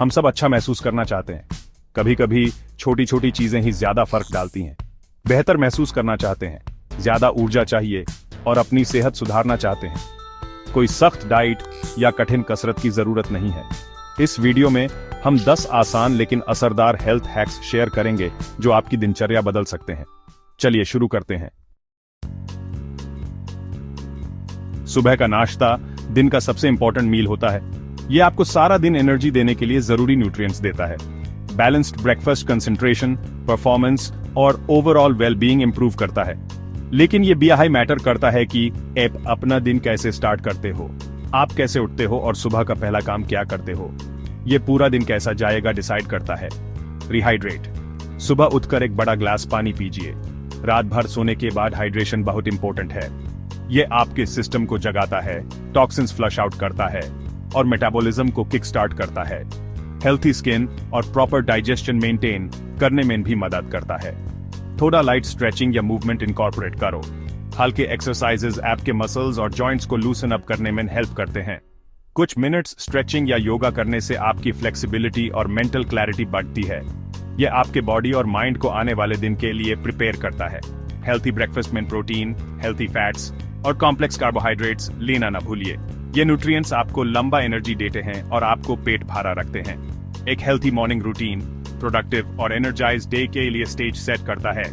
हम सब अच्छा महसूस करना चाहते हैं। कभी कभी छोटी छोटी चीजें ही ज्यादा फर्क डालती हैं। बेहतर महसूस करना चाहते हैं, ज्यादा ऊर्जा चाहिए और अपनी सेहत सुधारना चाहते हैं। कोई सख्त डाइट या कठिन कसरत की जरूरत नहीं है। इस वीडियो में हम 10 आसान लेकिन असरदार हेल्थ हैक्स शेयर करेंगे जो आपकी दिनचर्या बदल सकते हैं। चलिए शुरू करते हैं। सुबह का नाश्ता दिन का सबसे इंपॉर्टेंट मील होता है। यह आपको सारा दिन एनर्जी देने के लिए जरूरी न्यूट्रिएंट्स देता है। बैलेंस्ड ब्रेकफास्ट कंसंट्रेशन, परफॉर्मेंस और ओवरऑल वेलबीइंग इंप्रूव करता है। लेकिन यह भी हाई मैटर करता है कि आप अपना दिन कैसे स्टार्ट करते हो, आप कैसे उठते हो और सुबह का पहला काम क्या करते हो। यह पूरा दिन कैसा जाएगा डिसाइड करता है। रिहाइड्रेट। सुबह उठकर एक बड़ा ग्लास पानी पीजिए। रात भर सोने के बाद हाइड्रेशन बहुत इंपॉर्टेंट है। यह आपके सिस्टम को जगाता है, टॉक्सिन्स फ्लश आउट करता है और मेटाबॉलिज्म को किक स्टार्ट करता है। हेल्थी स्किन और प्रॉपर डाइजेशन मेंटेन करने में भी मदद करता है। थोड़ा लाइट स्ट्रेचिंग या मूवमेंट इनकॉर्पोरेट करो। हल्के एक्सरसाइजेज आपके मसल्स और जॉइंट्स को लूसन अप करने में हेल्प करते हैं। कुछ मिनट्स स्ट्रेचिंग या योगा करने से आपकी फ्लेक्सिबिलिटी और मेंटल क्लैरिटी बढ़ती है। यह आपके बॉडी और माइंड को आने वाले दिन के लिए प्रिपेयर करता है। हेल्थी ब्रेकफास्ट में प्रोटीन, हेल्थी फैट्स और कॉम्प्लेक्स कार्बोहाइड्रेट्स लेना न भूलिए। ये न्यूट्रिएंट्स आपको लंबा एनर्जी देते हैं और आपको पेट भरा रखते हैं। एक हेल्थी मॉर्निंग रूटीन प्रोडक्टिव और एनर्जाइज्ड डे के लिए स्टेज सेट करता है।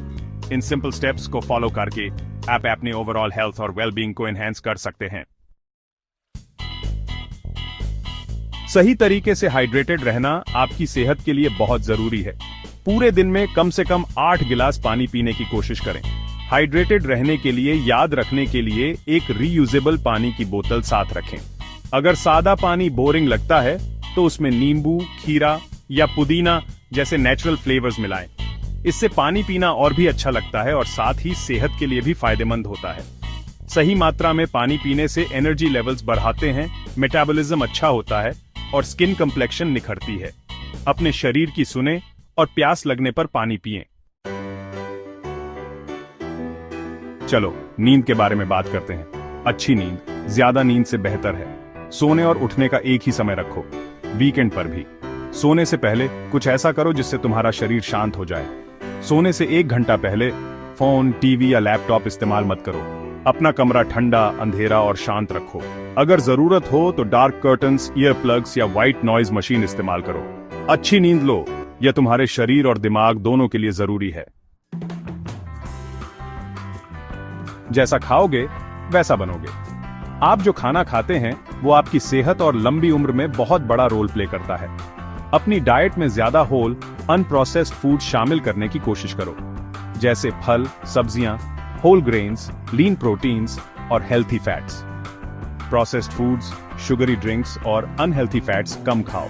इन सिंपल स्टेप्स को फॉलो करके आप अपने ओवरऑल हेल्थ और वेलबीइंग को एनहांस कर सकते हैं। सही तरीके से हाइड्रेटेड रहना आपकी सेहत के लिए बहुत जरूरी है। पूरे दिन में कम से कम 8 गिलास पानी पीने की कोशिश करें। हाइड्रेटेड रहने के लिए याद रखने के लिए एक रीयूजेबल पानी की बोतल साथ रखें। अगर सादा पानी बोरिंग लगता है तो उसमें नींबू, खीरा या पुदीना जैसे नेचुरल फ्लेवर्स मिलाएं। इससे पानी पीना और भी अच्छा लगता है और साथ ही सेहत के लिए भी फायदेमंद होता है। सही मात्रा में पानी पीने से एनर्जी लेवल्स बढ़ाते हैं, मेटाबॉलिज्म अच्छा होता है और स्किन कंप्लेक्शन निखरती है। अपने शरीर की सुने और प्यास लगने पर पानी पिएं। चलो नींद के बारे में बात करते हैं। अच्छी नींद ज्यादा नींद से बेहतर है। सोने और उठने का एक ही समय रखो, वीकेंड पर भी। सोने से पहले कुछ ऐसा करो जिससे तुम्हारा शरीर शांत हो जाए। सोने से 1 घंटा पहले फोन, टीवी या लैपटॉप इस्तेमाल मत करो। अपना कमरा ठंडा, अंधेरा और शांत रखो। अगर जरूरत हो तो डार्क कर्टन्स, ईयर प्लग्स या व्हाइट नॉइज मशीन इस्तेमाल करो। अच्छी नींद लो, यह तुम्हारे शरीर और दिमाग दोनों के लिए जरूरी है। जैसा खाओगे वैसा बनोगे। आप जो खाना खाते हैं वो आपकी सेहत और लंबी उम्र में बहुत बड़ा रोल प्ले करता है। अपनी डाइट में ज्यादा होल, अनप्रोसेस्ड फूड शामिल करने की कोशिश करो, जैसे फल, सब्जियां, होल ग्रेन्स, लीन प्रोटीन्स और healthy fats. Processed foods, sugary drinks और अनहेल्थी फैट्स कम खाओ।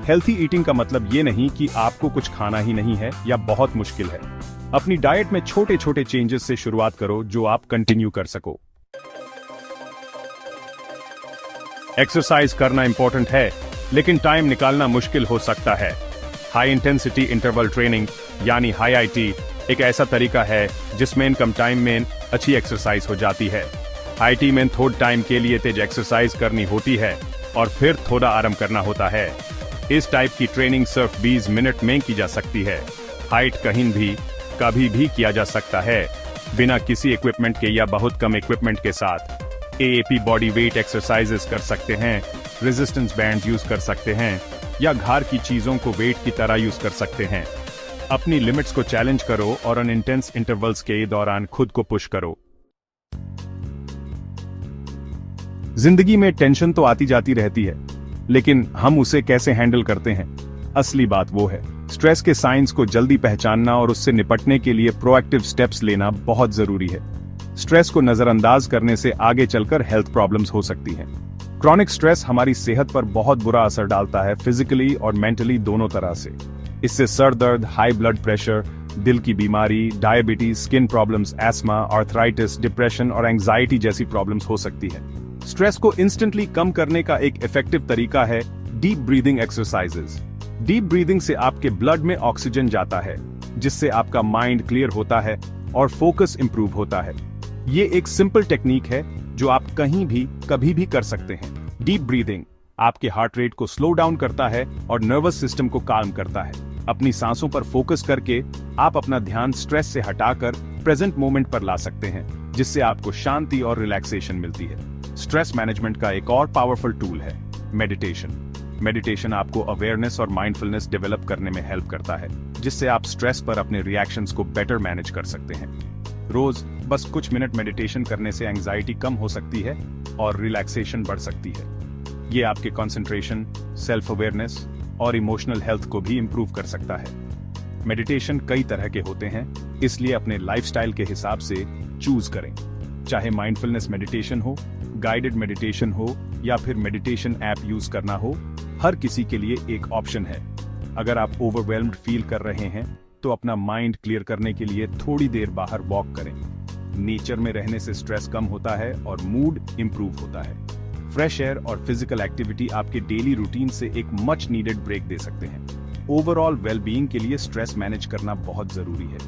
हेल्थी ईटिंग का मतलब ये नहीं कि आपको कुछ खाना ही नहीं है या बहुत मुश्किल है। अपनी डाइट में छोटे छोटे चेंजेस से शुरुआत करो जो आप कंटिन्यू कर सको। एक्सरसाइज करना इंपॉर्टेंट है, लेकिन टाइम निकालना मुश्किल हो सकता है। हाई इंटेंसिटी इंटरवल ट्रेनिंग यानी हाई आईटी एक ऐसा तरीका है जिसमें कम टाइम में अच्छी एक्सरसाइज हो जाती है। आईटी में थोड़ा टाइम के लिए तेज एक्सरसाइज करनी होती है और फिर थोड़ा आराम करना होता है। इस टाइप की ट्रेनिंग सिर्फ 20 मिनट में की जा सकती है। हाइट कहीं भी कभी भी किया जा सकता है, बिना किसी इक्विपमेंट के या बहुत कम इक्विपमेंट के साथ। एएपी बॉडी वेट एक्सरसाइजेस कर सकते हैं, रेजिस्टेंस बैंड यूज कर सकते हैं या घर की चीजों को वेट की तरह यूज कर सकते हैं। अपनी लिमिट्स को चैलेंज करो और अन इंटेंस इंटरवल्स के दौरान खुद को पुश करो। जिंदगी में टेंशन तो आती जाती रहती है, लेकिन हम उसे कैसे हैंडल करते हैं, असली बात वो है। स्ट्रेस के साइंस को जल्दी पहचानना और उससे निपटने के लिए प्रोएक्टिव स्टेप्स लेना बहुत जरूरी है। स्ट्रेस को नजरअंदाज करने से आगे चलकर हेल्थ प्रॉब्लम्स हो सकती हैं। क्रॉनिक स्ट्रेस हमारी सेहत पर बहुत बुरा असर डालता है, फिजिकली और मेंटली दोनों तरह से। इससे सर दर्द, हाई ब्लड प्रेशर, दिल की बीमारी, diabetes, skin problems, ESMA, arthritis, depression और एंजाइटी जैसी प्रॉब्लम्स हो सकती है। स्ट्रेस को इंस्टेंटली कम करने का एक इफेक्टिव तरीका है deep breathing exercises. Deep breathing से आपके ब्लड में ऑक्सीजन जाता है, जिससे आपका माइंड क्लियर होता है और फोकस इंप्रूव होता है। ये एक सिंपल टेक्निक है जो आप कहीं भी कभी भी कर सकते हैं। डीप ब्रीदिंग आपके हार्ट रेट को स्लो डाउन करता है और नर्वस सिस्टम को काम करता है। अपनी सांसों पर फोकस करके आप अपना ध्यान स्ट्रेस से हटाकर प्रेजेंट मोमेंट पर ला सकते हैं, जिससे आपको शांति और रिलैक्सेशन मिलती है। स्ट्रेस मैनेजमेंट का एक और पावरफुल टूल है मेडिटेशन। मेडिटेशन आपको अवेयरनेस और माइंडफुलनेस डेवलप करने में हेल्प करता है, जिससे आप स्ट्रेस पर अपने रिएक्शंस को बेटर मैनेज कर सकते हैं। रोज बस कुछ मिनट मेडिटेशन करने से एंजाइटी कम हो सकती है और रिलैक्सेशन बढ़ सकती है। ये आपके कंसंट्रेशन, सेल्फ अवेयरनेस और इमोशनल हेल्थ को भी इंप्रूव कर सकता है। मेडिटेशन कई तरह के होते हैं, इसलिए अपने लाइफस्टाइल के हिसाब से चूज करें। चाहे माइंडफुलनेस मेडिटेशन हो, गाइडेड मेडिटेशन हो या फिर मेडिटेशन ऐप यूज करना हो, हर किसी के लिए एक ऑप्शन है। अगर आप ओवरवेल्म्ड फील कर रहे हैं तो अपना माइंड क्लियर करने के लिए थोड़ी देर बाहर वॉक करें। नेचर में रहने से स्ट्रेस कम होता है और मूड इंप्रूव होता है। फ्रेश एयर और फिजिकल एक्टिविटी आपके डेली रूटीन से एक मच नीडेड ब्रेक दे सकते हैं। ओवरऑल वेलबीइंग के लिए स्ट्रेस मैनेज करना बहुत जरूरी है।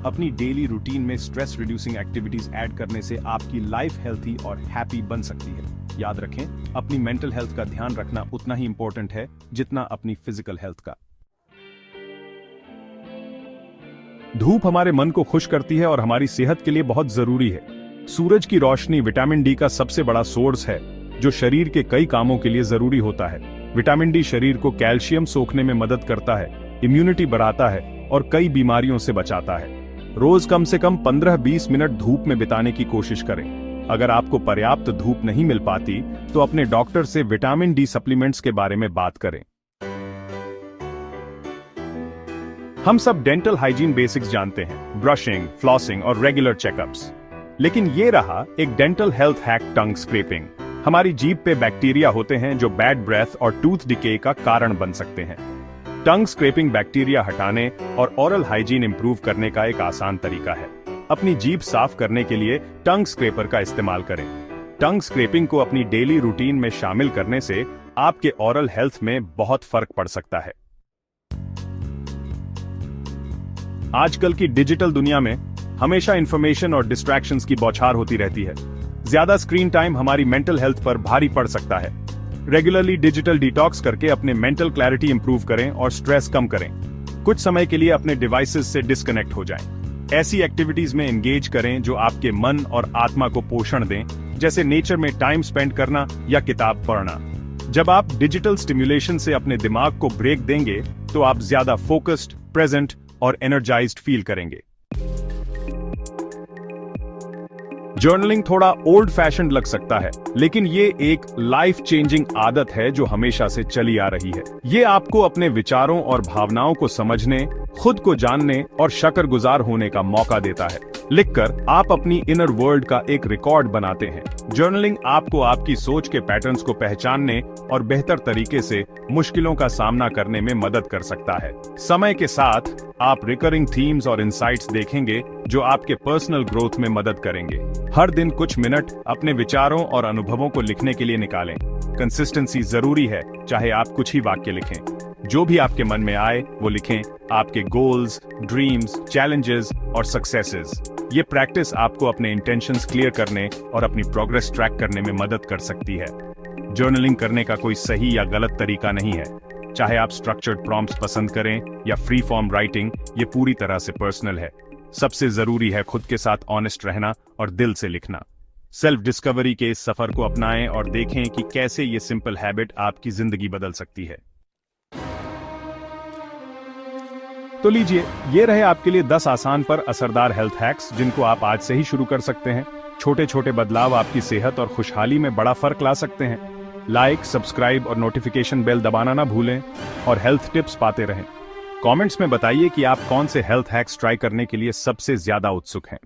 अपनी डेली रूटीन में स्ट्रेस रिड्यूसिंग एक्टिविटीज ऐड करने से आपकी लाइफ हेल्थी और हैप्पी बन सकती है। याद रखें, अपनी मेंटल हेल्थ का ध्यान रखना उतना ही इंपॉर्टेंट है जितना अपनी फिजिकल हेल्थ का। धूप हमारे मन को खुश करती है और हमारी सेहत के लिए बहुत जरूरी है। सूरज की रोशनी विटामिन डी का सबसे बड़ा सोर्स है, जो शरीर के कई कामों के लिए जरूरी होता है। विटामिन डी शरीर को कैल्शियम सोखने में मदद करता है, इम्यूनिटी बढ़ाता है और कई बीमारियों से बचाता है। रोज कम से कम 15-20 मिनट धूप में बिताने की कोशिश करें। अगर आपको पर्याप्त धूप नहीं मिल पाती तो अपने डॉक्टर से विटामिन डी सप्लीमेंट्स के बारे में बात करें। हम सब डेंटल हाइजीन बेसिक्स जानते हैं, ब्रशिंग, फ्लॉसिंग और रेगुलर चेकअप्स। लेकिन ये रहा एक डेंटल हेल्थ हैक, टंग स्क्रैपिंग। हमारी जीभ पे बैक्टीरिया होते हैं जो बैड ब्रेथ और टूथ डिके का कारण बन सकते हैं। टंग स्क्रैपिंग बैक्टीरिया हटाने और ओरल हाइजीन इंप्रूव करने का एक आसान तरीका है। अपनी जीभ साफ करने के लिए टंग स्क्रैपर का इस्तेमाल करें। टंग स्क्रैपिंग को अपनी डेली रूटीन में शामिल करने से आपके ओरल हेल्थ में बहुत फर्क पड़ सकता है। आजकल की डिजिटल दुनिया में हमेशा इंफॉर्मेशन और डिस्ट्रैक्शंस की बौछार होती रहती है। ज्यादा स्क्रीन टाइम हमारी मेंटल हेल्थ पर भारी पड़ सकता है। रेगुलरली डिजिटल डिटॉक्स करके अपने मेंटल क्लैरिटी इंप्रूव करें और स्ट्रेस कम करें। कुछ समय के लिए अपने डिवाइसेस से डिस्कनेक्ट हो जाएं। ऐसी एक्टिविटीज में एंगेज करें जो आपके मन और आत्मा को पोषण दें, जैसे नेचर में टाइम स्पेंड करना या किताब पढ़ना। जब आप डिजिटल स्टिम्युलेशन से अपने दिमाग को ब्रेक देंगे तो आप ज्यादा फोकस्ड, प्रेजेंट और एनर्जाइज्ड फील करेंगे। जर्नलिंग थोड़ा ओल्ड फैशन लग सकता है, लेकिन ये एक लाइफ चेंजिंग आदत है जो हमेशा से चली आ रही है। ये आपको अपने विचारों और भावनाओं को समझने, खुद को जानने और शुक्रगुजार होने का मौका देता है। लिखकर आप अपनी इनर वर्ल्ड का एक रिकॉर्ड बनाते हैं। जर्नलिंग आपको आपकी सोच के पैटर्न्स को पहचानने और बेहतर तरीके से मुश्किलों का सामना करने में मदद कर सकता है। समय के साथ आप रिकरिंग थीम्स और इंसाइट्स देखेंगे जो आपके पर्सनल ग्रोथ में मदद करेंगे। हर दिन कुछ मिनट अपने विचारों और अनुभवों को लिखने के लिए निकालें। कंसिस्टेंसी जरूरी है, चाहे आप कुछ ही वाक्य लिखें। जो भी आपके मन में आए वो लिखें। आपके गोल्स, ड्रीम्स, चैलेंजेस और सक्सेसेस। ये प्रैक्टिस आपको अपने इंटेंशंस क्लियर करने और अपनी प्रोग्रेस ट्रैक करने में मदद कर सकती है। जर्नलिंग करने का कोई सही या गलत तरीका नहीं है। चाहे आप स्ट्रक्चर्ड प्रॉम्प्ट्स पसंद करें या फ्री फॉर्म राइटिंग, ये पूरी तरह से पर्सनल है। सबसे जरूरी है खुद के साथ ऑनेस्ट रहना और दिल से लिखना। सेल्फ डिस्कवरी के इस सफर को अपनाएं और देखें कि कैसे ये सिंपल हैबिट आपकी जिंदगी बदल सकती है। तो लीजिए, ये रहे आपके लिए 10 आसान पर असरदार हेल्थ हैक्स, जिनको आप आज से ही शुरू कर सकते हैं। छोटे छोटे बदलाव आपकी सेहत और खुशहाली में बड़ा फर्क ला सकते हैं। लाइक, सब्सक्राइब और नोटिफिकेशन बेल दबाना ना भूलें और हेल्थ टिप्स पाते रहें। कमेंट्स में बताइए कि आप कौन से हेल्थ हैक्स ट्राई करने के लिए सबसे ज्यादा उत्सुक हैं।